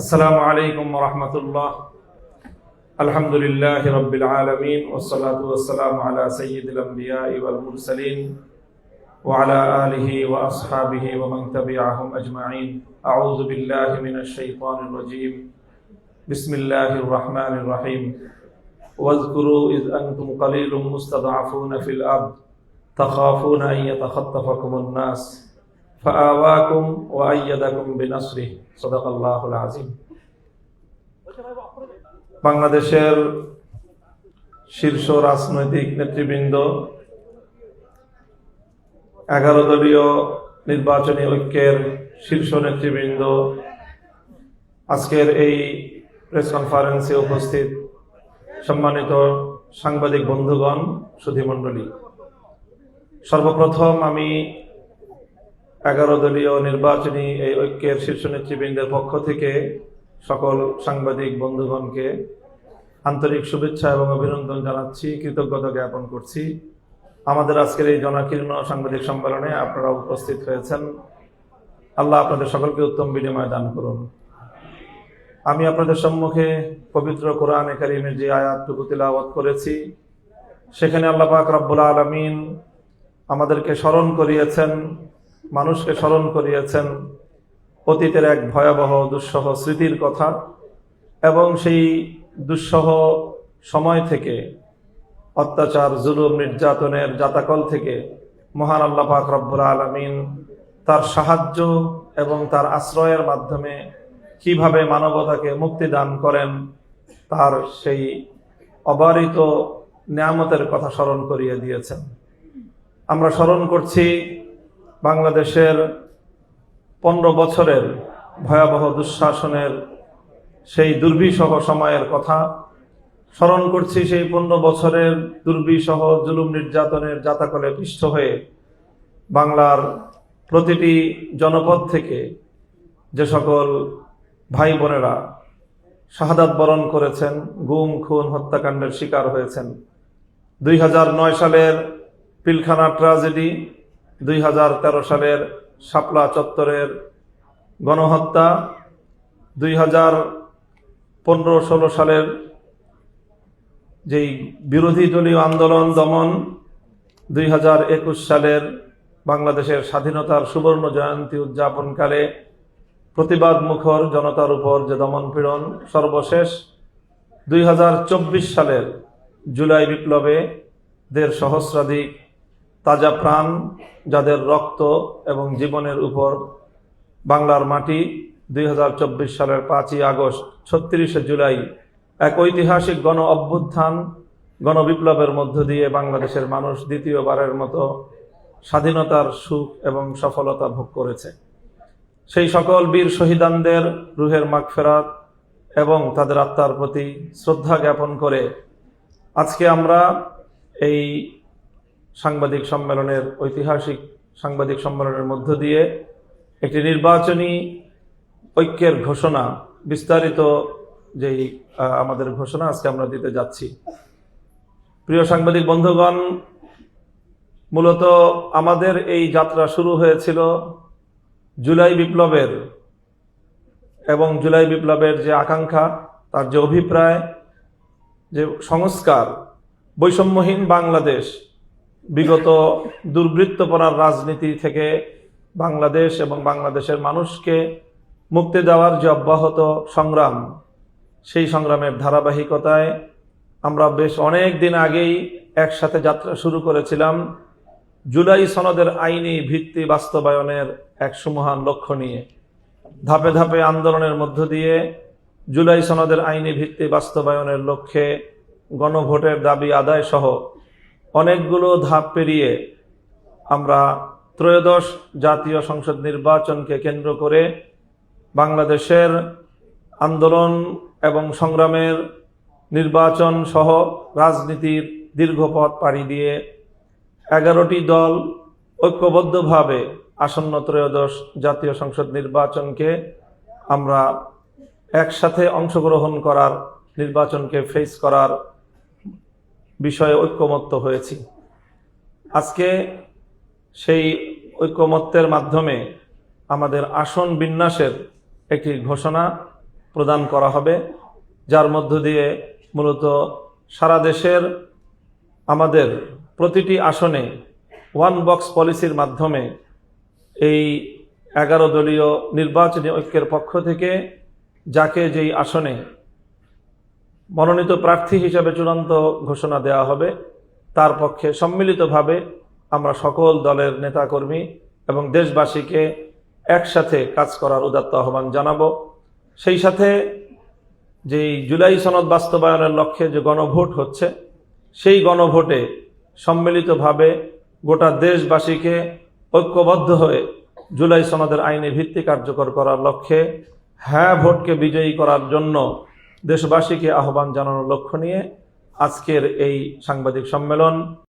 আসসালামু আলাইকুম ওয়া রাহমাতুল্লাহ। আলহামদুলিল্লাহি রাব্বিল আলামিন ওয়াসসালাতু ওয়াসসালামু আলা সাইয়্যিদিল আমবিয়া'i ওয়াল মুরসালিন ওয়া আলা আলিহি ওয়া আসহাবিহি ওয়া মান তাবি'আহুম আজমাইন। আউযু বিল্লাহি মিনাশ শাইতানির রাজীম। বিসমিল্লাহির রাহমানির রাহিম। ওয়াজকুরু ইয আনতুম কালিলুম মুস্তাদআফুনা ফিল আরদ তাখাফুনা আন ইয়াতাখাত্তাফাকুমুন নাস ফাআওয়াকুম ওয়া আইয়াদাকুম বিনাসরিহি। সাদাকাল্লাহুল আযীম। বাংলাদেশের শীর্ষ রাজনৈতিক নেতৃবৃন্দ, 11 দলীয় নির্বাচনী ঐক্যের শীর্ষ নেতৃবৃন্দ, আজকের এই প্রেস কনফারেন্সে উপস্থিত সম্মানিত সাংবাদিক বন্ধুগণ, সুধীমণ্ডলী, সর্বপ্রথম আমি 11 দলীয় নির্বাচনী এই ঐক্যের শীর্ষ নেতৃবৃন্দের পক্ষ থেকে সকল সাংবাদিক বন্ধুগণকে আন্তরিক শুভেচ্ছা এবং অভিনন্দন জানাচ্ছি, কৃতজ্ঞতা জ্ঞাপন করছি। আমাদের আজকের এই জনাকীর্ণ সাংবাদিক সম্মেলনে আপনারা উপস্থিত হয়েছেন। আল্লাহ আপনাদের সকলকে উত্তম বিনিময় দান করুন। আমি আপনাদের সম্মুখে পবিত্র কোরআনে কারীমের যে আয়াতটুকু তিলাওয়াত করেছি, সেখানে আল্লাহ পাক রব্বুল আলামিন আমাদেরকে স্মরণ করিয়েছেন, মানুষকে স্মরণ করিয়েছেন অতীতের এক ভয়াবহ দুঃসহ স্মৃতির কথা, এবং সেই দুঃসহ সময় থেকে, অত্যাচার, জুলুম, নির্যাতনের জাতাকল থেকে মহান আল্লাহ পাক রব্বুল আলামিন তার সাহায্য এবং তার আশ্রয়ের মাধ্যমে কিভাবে মানবতাকে মুক্তি দান করেন, তার সেই অবারিত নিয়ামতের কথা স্মরণ করিয়ে দিয়েছেন। আমরা স্মরণ করছি বাংলাদেশের 15 বছরের ভয়াবহ দুঃশাসনের সেই দুর্বিষহ সময়ের কথা স্মরণ করছি। সেই 15 বছরের দুর্বিষহ জুলুম নির্যাতনের জাতাকলে পিষ্ট হয়ে বাংলার প্রতিটি জনপদ থেকে যে সকল ভাই বোনেরা শাহাদাত বরণ করেছেন, গুম, খুন, হত্যাকাণ্ডের শিকার হয়েছেন, 2009 সালের পিলখানা ট্র্যাজেডি, 2013 সালের শাপলা চত্বরের গণহত্যা, 2015-16 সালের যেই বিরোধী দলীয় আন্দোলন দমন, 2021 সালের বাংলাদেশের স্বাধীনতার সুবর্ণ জয়ন্তী উদযাপনকালে প্রতিবাদ মুখর জনতার উপর যে দমন পীড়ন, সর্বশেষ 2024 সালের জুলাই বিপ্লবে 1.5 সহস্রাধিক তাজা প্রাণ, যাদের রক্ত এবং জীবনের উপর বাংলার মাটি 2024 সালের 5ই আগস্ট 36শে জুলাই এক ঐতিহাসিক গণ অভ্যুত্থান, গণবিপ্লবের মধ্য দিয়ে বাংলাদেশের মানুষ দ্বিতীয়বারের মতো স্বাধীনতার সুখ এবং সফলতা ভোগ করেছে। সেই সকল বীর শহীদানদের রুহের মাগফিরাত এবং তাদের আত্মার প্রতি শ্রদ্ধা জ্ঞাপন করে আজকে আমরা এই সাংবাদিক সম্মেলনের, ঐতিহাসিক সাংবাদিক সম্মেলনের মধ্য দিয়ে একটি নির্বাচনী ঐক্যের ঘোষণা, বিস্তারিত যেই আমাদের ঘোষণা আজকে আমরা দিতে যাচ্ছি। প্রিয় সাংবাদিক বন্ধুগণ, মূলত আমাদের এই যাত্রা শুরু হয়েছিল জুলাই বিপ্লবের, এবং জুলাই বিপ্লবের যে আকাঙ্ক্ষা, তার যে অভিপ্রায়, যে সংস্কার, বৈষম্যহীন বাংলাদেশ, বিগত দুর্বৃত্তপনার রাজনীতি থেকে বাংলাদেশ এবং বাংলাদেশের মানুষকে মুক্তি দেওয়ার যে অব্যাহত সংগ্রাম, সেই সংগ্রামের ধারাবাহিকতায় আমরা বেশ অনেক দিন আগেই একসাথে যাত্রা শুরু করেছিলাম জুলাই সনদের আইনি ভিত্তি বাস্তবায়নের এক সুমহান লক্ষ্য নিয়ে। ধাপে ধাপে আন্দোলনের মধ্য দিয়ে জুলাই সনদের আইনি ভিত্তি বাস্তবায়নের লক্ষ্যে গণভোটের দাবি আদায় সহ অনেকগুলো ধাপ পেরিয়ে আমরা ত্রয়োদশ জাতীয় সংসদ নির্বাচনকে কেন্দ্র করে বাংলাদেশের আন্দোলন এবং সংগ্রামের নির্বাচন সহ রাজনীতির দীর্ঘ পথ পাড়ি দিয়ে 11টি দল ঐক্যবদ্ধভাবে আসন্ন ত্রয়োদশ জাতীয় সংসদ নির্বাচনকে আমরা একসাথে অংশগ্রহণ করার, নির্বাচনকে ফেস করার বিষয়ে ঐক্যমত্য হয়েছি। আজকে সেই ঐক্যমত্যের মাধ্যমে আমাদের আসন বিন্যাসের একটি ঘোষণা প্রদান করা হবে, যার মধ্য দিয়ে মূলত সারা দেশের আমাদের প্রতিটি আসনে ওয়ান বক্স পলিসির মাধ্যমে এই 11 দলীয় নির্বাচনী ঐক্যের পক্ষ থেকে যাকে যেই আসনে মনোনীত প্রার্থী হিসেবে চূড়ান্ত ঘোষণা দেওয়া হবে তার পক্ষে সম্মিলিতভাবে আমরা সকল দলের নেতাকর্মী এবং দেশবাসীকে একসাথে কাজ করার উদাত্ত আহ্বান জানাবো। সেই সাথে যেই জুলাই সনদ বাস্তবায়নের লক্ষ্যে যে গণভোট হচ্ছে, সেই গণভোটে সম্মিলিতভাবে গোটা দেশবাসীকে ঐক্যবদ্ধ হয়ে জুলাই সনদের আইনি ভিত্তি কার্যকর করার লক্ষ্যে হ্যাঁ ভোটকে বিজয়ী করার জন্য দেশবাসীকে আহ্বান জানানোর লক্ষ্য নিয়ে আজকের এই সাংবাদিক সম্মেলন।